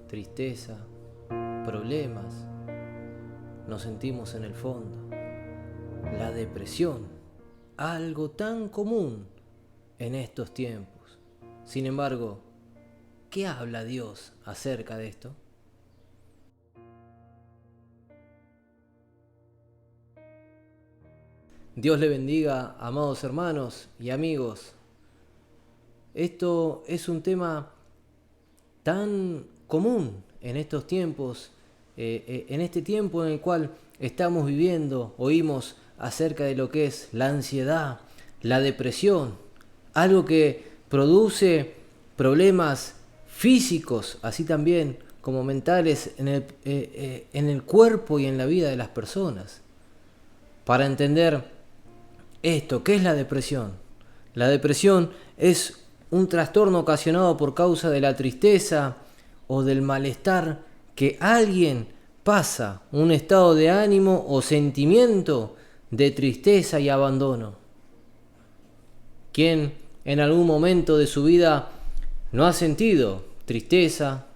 tristeza, problemas, nos sentimos en el fondo. La depresión, algo tan común en estos tiempos. Sin embargo, ¿qué habla Dios acerca de esto? Dios le bendiga, amados hermanos y amigos. Esto es un tema tan común en estos tiempos, en este tiempo en el cual estamos viviendo. Oímos acerca de lo que es la ansiedad, la depresión, algo que produce problemas físicos, así también como mentales en el cuerpo y en la vida de las personas. Para entender esto, ¿qué es la depresión? La depresión es un trastorno ocasionado por causa de la tristeza o del malestar que alguien pasa, un estado de ánimo o sentimiento de tristeza y abandono. ¿Quién en algún momento de su vida no ha sentido tristeza,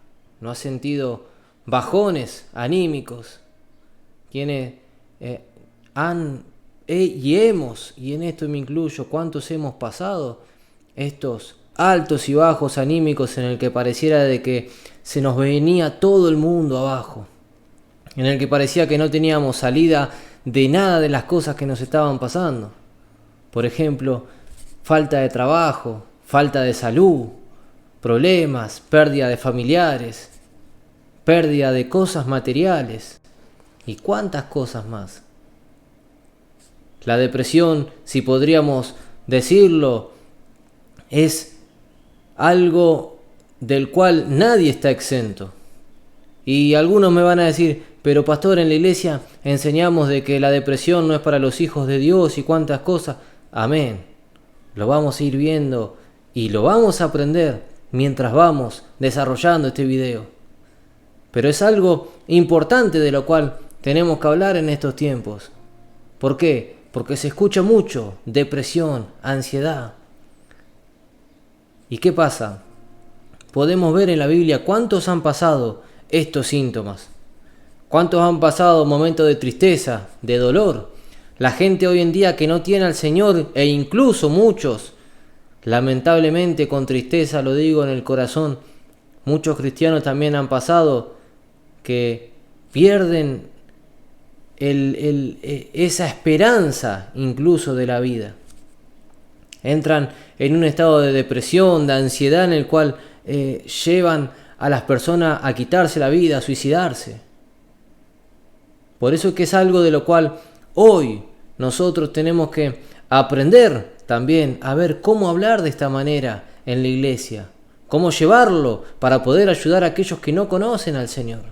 no ha sentido bajones anímicos? Quienes y en esto me incluyo, ¿cuántos hemos pasado estos altos y bajos anímicos en el que pareciera de que se nos venía todo el mundo abajo? En el que parecía que no teníamos salida de nada de las cosas que nos estaban pasando. Por ejemplo, falta de trabajo, falta de salud, problemas, pérdida de familiares, pérdida de cosas materiales y cuántas cosas más. La depresión, si podríamos decirlo, es algo del cual nadie está exento. Y algunos me van a decir, pero pastor, en la iglesia enseñamos de que la depresión no es para los hijos de Dios y cuántas cosas. Amén. Lo vamos a ir viendo y lo vamos a aprender mientras vamos desarrollando este video. Pero es algo importante de lo cual tenemos que hablar en estos tiempos. ¿Por qué? Porque se escucha mucho depresión, ansiedad. ¿Y qué pasa? Podemos ver en la Biblia cuántos han pasado estos síntomas. ¿Cuántos han pasado momentos de tristeza, de dolor? La gente hoy en día que no tiene al Señor, e incluso muchos, lamentablemente con tristeza lo digo en el corazón, muchos cristianos también han pasado que pierden esa esperanza incluso de la vida. Entran en un estado de depresión, de ansiedad en el cual llevan a las personas a quitarse la vida, a suicidarse. Por eso es que es algo de lo cual hoy nosotros tenemos que aprender también a ver cómo hablar de esta manera en la iglesia, cómo llevarlo para poder ayudar a aquellos que no conocen al Señor,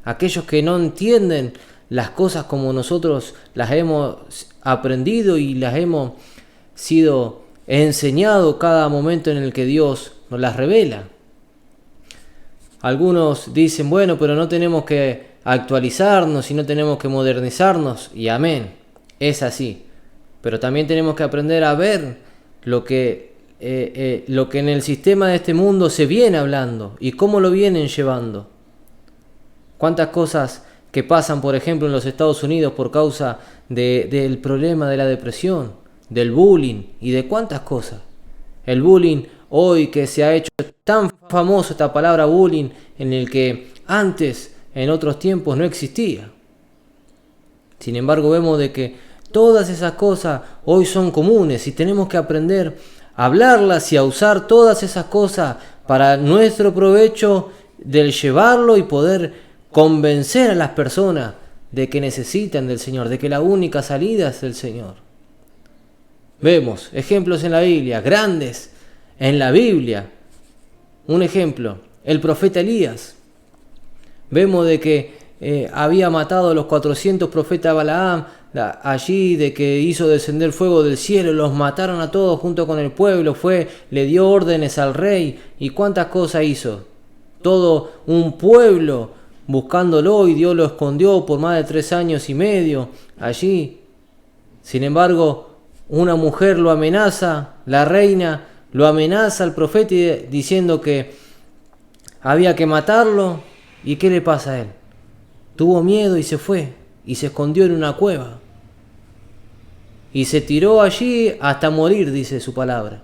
aquellos que no entienden las cosas como nosotros las hemos aprendido y las hemos sido enseñado cada momento en el que Dios nos las revela. Algunos dicen, bueno, pero no tenemos que actualizarnos y no tenemos que modernizarnos, y amén, es así. Pero también tenemos que aprender a ver lo que en el sistema de este mundo se viene hablando y cómo lo vienen llevando. Cuántas cosas que pasan, por ejemplo, en los Estados Unidos por causa del problema de la depresión, del bullying y de cuántas cosas. El bullying hoy que se ha hecho tan famoso, esta palabra bullying, en el que antes, en otros tiempos, no existía. Sin embargo, vemos de que todas esas cosas hoy son comunes y tenemos que aprender a hablarlas y a usar todas esas cosas para nuestro provecho del llevarlo y poder convencer a las personas de que necesitan del Señor, de que la única salida es el Señor. Vemos ejemplos en la Biblia, grandes en la Biblia. Un ejemplo, el profeta Elías. Vemos de que había matado a los 400 profetas de Balaam, allí de que hizo descender fuego del cielo, los mataron a todos junto con el pueblo, le dio órdenes al rey, y cuántas cosas hizo. Todo un pueblo buscándolo, y Dios lo escondió por más de 3 años y medio allí. Sin embargo, una mujer lo amenaza, la reina lo amenaza al profeta diciendo que había que matarlo. ¿Y qué le pasa a él? Tuvo miedo y se fue, y se escondió en una cueva. Y se tiró allí hasta morir, dice su palabra.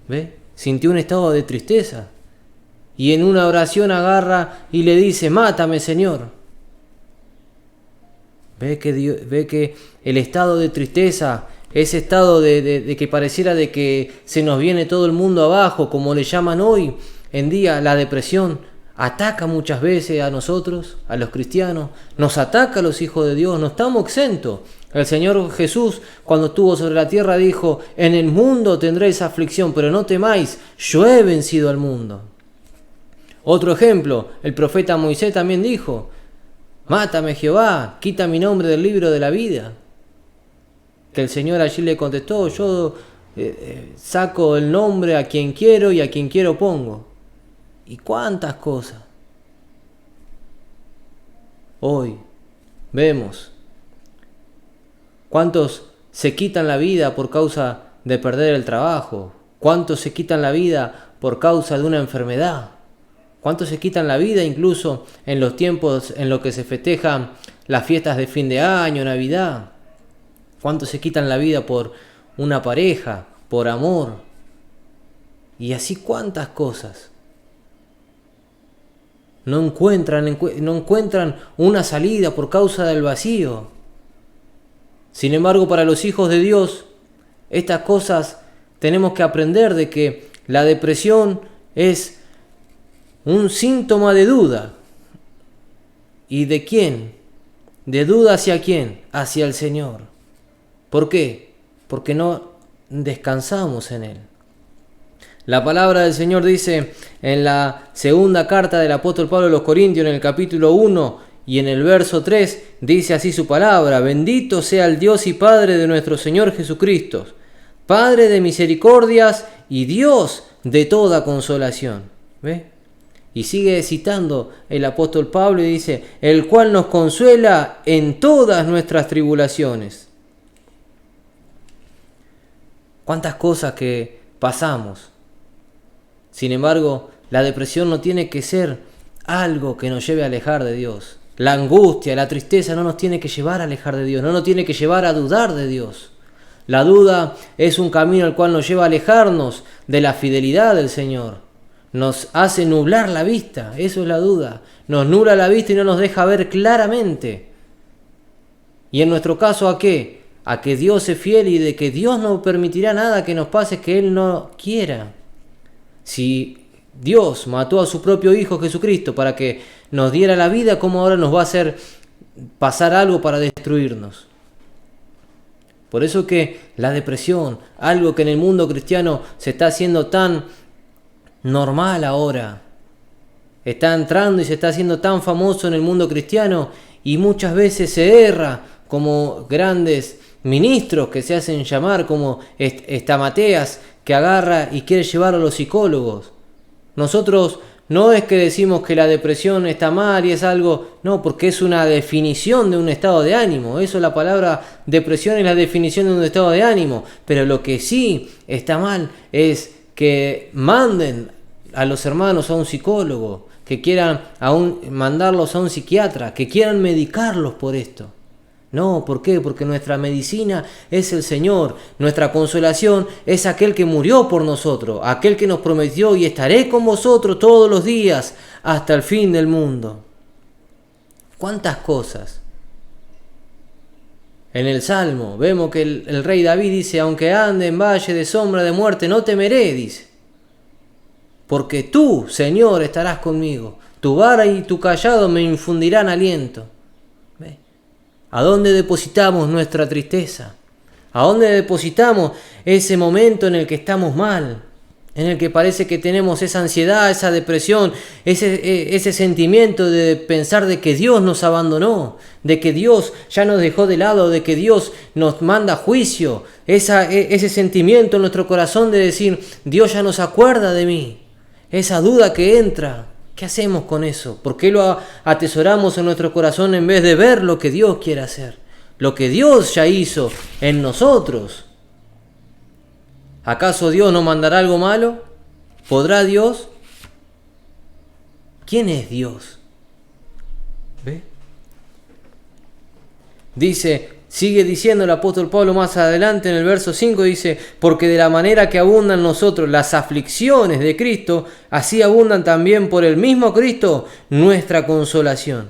¿Ve? Sintió un estado de tristeza. Y en una oración agarra y le dice: mátame, Señor. Ve que el estado de tristeza, ese estado de que pareciera de que se nos viene todo el mundo abajo, como le llaman hoy en día la depresión, ataca muchas veces a nosotros, a los cristianos, nos ataca a los hijos de Dios, no estamos exentos. El Señor Jesús, cuando estuvo sobre la tierra, dijo: en el mundo tendréis aflicción, pero no temáis, yo he vencido al mundo. Otro ejemplo, el profeta Moisés también dijo: mátame, Jehová, quita mi nombre del libro de la vida. Que el Señor allí le contestó: yo saco el nombre a quien quiero y a quien quiero pongo. ¿Y cuántas cosas? Hoy vemos cuántos se quitan la vida por causa de perder el trabajo, cuántos se quitan la vida por causa de una enfermedad, cuántos se quitan la vida incluso en los tiempos en los que se festejan las fiestas de fin de año, Navidad, cuántos se quitan la vida por una pareja, por amor, y así cuántas cosas. No encuentran una salida por causa del vacío. Sin embargo, para los hijos de Dios, estas cosas tenemos que aprender de que la depresión es un síntoma de duda. ¿Y de quién? ¿De duda hacia quién? Hacia el Señor. ¿Por qué? Porque no descansamos en Él. La palabra del Señor dice en la segunda carta del apóstol Pablo a los Corintios, en el capítulo 1 y en el verso 3, dice así su palabra: bendito sea el Dios y Padre de nuestro Señor Jesucristo, Padre de misericordias y Dios de toda consolación. ¿Ve? Y sigue citando el apóstol Pablo y dice: el cual nos consuela en todas nuestras tribulaciones. ¿Cuántas cosas que pasamos? Sin embargo, la depresión no tiene que ser algo que nos lleve a alejar de Dios. La angustia, la tristeza no nos tiene que llevar a alejar de Dios, no nos tiene que llevar a dudar de Dios. La duda es un camino al cual nos lleva a alejarnos de la fidelidad del Señor. Nos hace nublar la vista, eso es la duda. Nos nubla la vista y no nos deja ver claramente. Y en nuestro caso, ¿a qué? A que Dios es fiel y de que Dios no permitirá nada que nos pase que Él no quiera. Si Dios mató a su propio Hijo Jesucristo para que nos diera la vida, ¿cómo ahora nos va a hacer pasar algo para destruirnos? Por eso que la depresión, algo que en el mundo cristiano se está haciendo tan normal ahora, está entrando y se está haciendo tan famoso en el mundo cristiano, y muchas veces se erra, como grandes ministros que se hacen llamar, como Estamateas, que agarra y quiere llevar a los psicólogos. Nosotros no es que decimos que la depresión está mal y es algo, no, porque es una definición de un estado de ánimo. Eso, la palabra depresión es la definición de un estado de ánimo. Pero lo que sí está mal es que manden a los hermanos a un psicólogo, que quieran mandarlos a un psiquiatra, que quieran medicarlos por esto. No, ¿por qué? Porque nuestra medicina es el Señor, nuestra consolación es aquel que murió por nosotros, aquel que nos prometió: y estaré con vosotros todos los días hasta el fin del mundo. ¿Cuántas cosas? En el Salmo vemos que el rey David dice: aunque ande en valle de sombra de muerte, no temeré, dice, porque tú, Señor, estarás conmigo, tu vara y tu cayado me infundirán aliento. ¿A dónde depositamos nuestra tristeza? ¿A dónde depositamos ese momento en el que estamos mal? En el que parece que tenemos esa ansiedad, esa depresión, ese sentimiento de pensar de que Dios nos abandonó, de que Dios ya nos dejó de lado, de que Dios nos manda juicio. Ese sentimiento en nuestro corazón de decir: Dios ya no se acuerda de mí. Esa duda que entra. ¿Qué hacemos con eso? ¿Por qué lo atesoramos en nuestro corazón en vez de ver lo que Dios quiere hacer? Lo que Dios ya hizo en nosotros. ¿Acaso Dios nos mandará algo malo? ¿Podrá Dios? ¿Quién es Dios? ¿Ve? Sigue diciendo el apóstol Pablo más adelante en el verso 5, dice, porque de la manera que abundan nosotros las aflicciones de Cristo, así abundan también por el mismo Cristo nuestra consolación.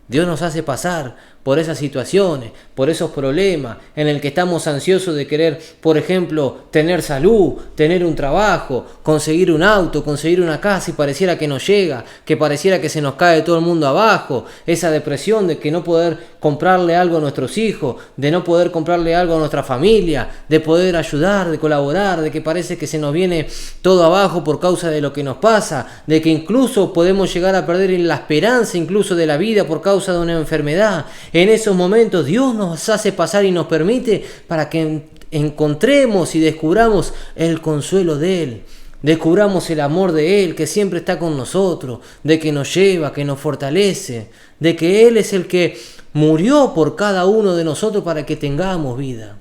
Dios nos hace pasar por esas situaciones, por esos problemas en el que estamos ansiosos de querer, por ejemplo, tener salud, tener un trabajo, conseguir un auto, conseguir una casa y pareciera que no llega, que pareciera que se nos cae todo el mundo abajo, esa depresión de que no poder comprarle algo a nuestros hijos, de no poder comprarle algo a nuestra familia, de poder ayudar, de colaborar, de que parece que se nos viene todo abajo por causa de lo que nos pasa, de que incluso podemos llegar a perder la esperanza incluso de la vida por causa de una enfermedad. En esos momentos Dios nos hace pasar y nos permite para que encontremos y descubramos el consuelo de Él. Descubramos el amor de Él que siempre está con nosotros, de que nos lleva, que nos fortalece, de que Él es el que murió por cada uno de nosotros para que tengamos vida.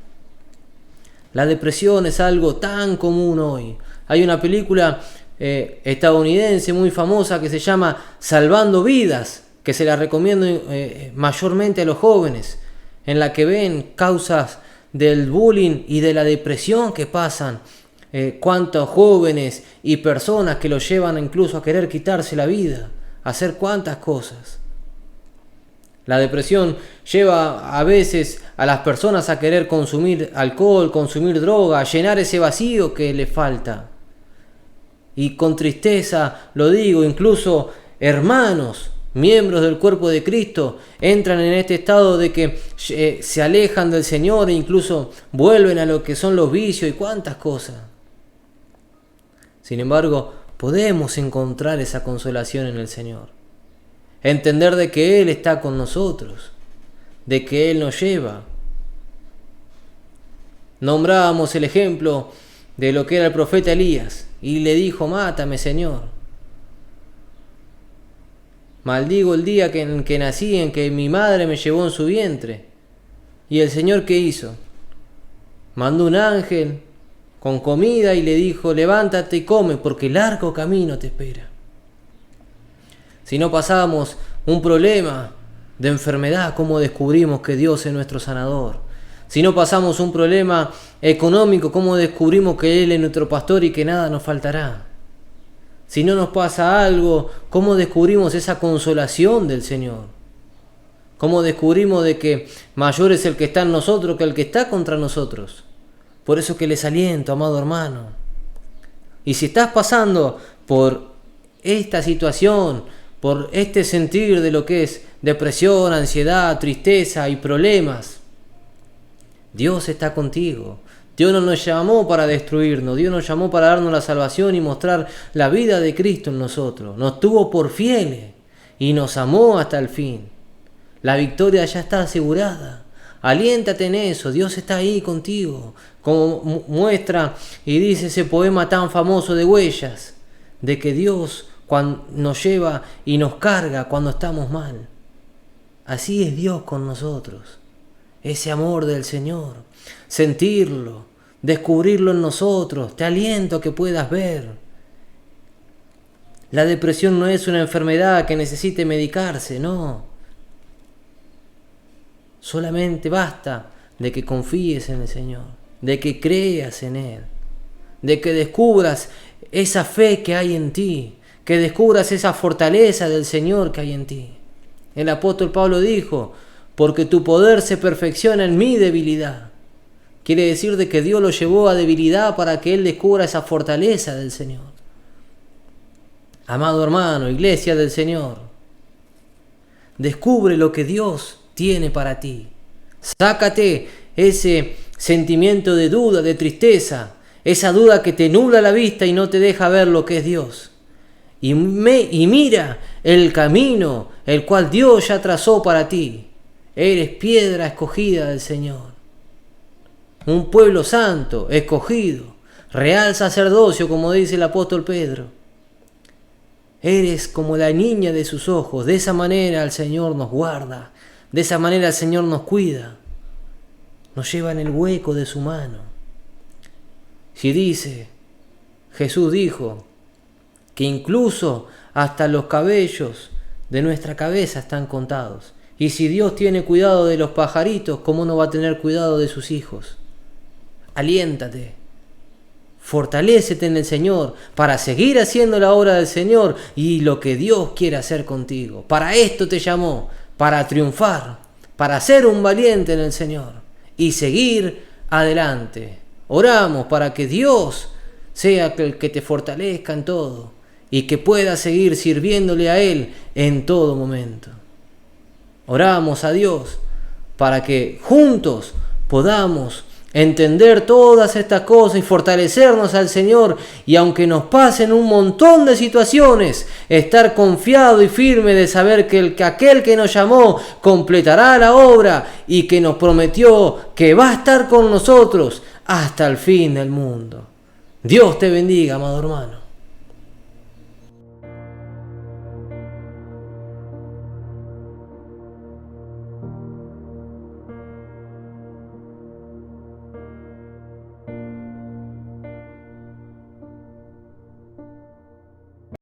La depresión es algo tan común hoy. Hay una película estadounidense muy famosa que se llama Salvando Vidas, que se la recomiendo mayormente a los jóvenes, en la que ven causas del bullying y de la depresión que pasan, cuántos jóvenes y personas que los llevan incluso a querer quitarse la vida, a hacer cuántas cosas. La depresión lleva a veces a las personas a querer consumir alcohol, consumir droga, a llenar ese vacío que les falta. Y con tristeza lo digo, incluso hermanos, miembros del cuerpo de Cristo, entran en este estado de que se alejan del Señor e incluso vuelven a lo que son los vicios y cuántas cosas. Sin embargo, podemos encontrar esa consolación en el Señor. Entender de que Él está con nosotros, de que Él nos lleva. Nombrábamos el ejemplo de lo que era el profeta Elías y le dijo, mátame, Señor. Maldigo el día en que nací, en que mi madre me llevó en su vientre. ¿Y el Señor qué hizo? Mandó un ángel con comida y le dijo, levántate y come, porque largo camino te espera. Si no pasábamos un problema de enfermedad, ¿cómo descubrimos que Dios es nuestro sanador? Si no pasamos un problema económico, ¿cómo descubrimos que Él es nuestro pastor y que nada nos faltará? Si no nos pasa algo, ¿cómo descubrimos esa consolación del Señor? ¿Cómo descubrimos de que mayor es el que está en nosotros que el que está contra nosotros? Por eso que les aliento, amado hermano. Y si estás pasando por esta situación, por este sentir de lo que es depresión, ansiedad, tristeza y problemas, Dios está contigo. Dios no nos llamó para destruirnos, Dios nos llamó para darnos la salvación y mostrar la vida de Cristo en nosotros. Nos tuvo por fieles y nos amó hasta el fin. La victoria ya está asegurada. Aliéntate en eso, Dios está ahí contigo. Como muestra y dice ese poema tan famoso de Huellas, de que Dios nos lleva y nos carga cuando estamos mal. Así es Dios con nosotros. Ese amor del Señor, sentirlo, descubrirlo en nosotros. Te aliento a que puedas ver. La depresión no es una enfermedad que necesite medicarse, no. Solamente basta de que confíes en el Señor, de que creas en Él, de que descubras esa fe que hay en ti, que descubras esa fortaleza del Señor que hay en ti. El apóstol Pablo dijo, porque tu poder se perfecciona en mi debilidad. Quiere decir de que Dios lo llevó a debilidad para que Él descubra esa fortaleza del Señor. Amado hermano, iglesia del Señor, descubre lo que Dios tiene para ti. Sácate ese sentimiento de duda, de tristeza, esa duda que te nubla la vista y no te deja ver lo que es Dios. Y mira el camino el cual Dios ya trazó para ti. Eres piedra escogida del Señor. Un pueblo santo, escogido, real sacerdocio, como dice el apóstol Pedro. Eres como la niña de sus ojos. De esa manera el Señor nos guarda. De esa manera el Señor nos cuida. Nos lleva en el hueco de su mano. Si dice, Jesús dijo, que incluso hasta los cabellos de nuestra cabeza están contados. Y si Dios tiene cuidado de los pajaritos, ¿cómo no va a tener cuidado de sus hijos? Aliéntate, fortalécete en el Señor para seguir haciendo la obra del Señor y lo que Dios quiere hacer contigo. Para esto te llamó, para triunfar, para ser un valiente en el Señor y seguir adelante. Oramos para que Dios sea el que te fortalezca en todo y que puedas seguir sirviéndole a Él en todo momento. Oramos a Dios para que juntos podamos entender todas estas cosas y fortalecernos al Señor, y aunque nos pasen un montón de situaciones, estar confiado y firme de saber que aquel que nos llamó completará la obra y que nos prometió que va a estar con nosotros hasta el fin del mundo. Dios te bendiga, amado hermano.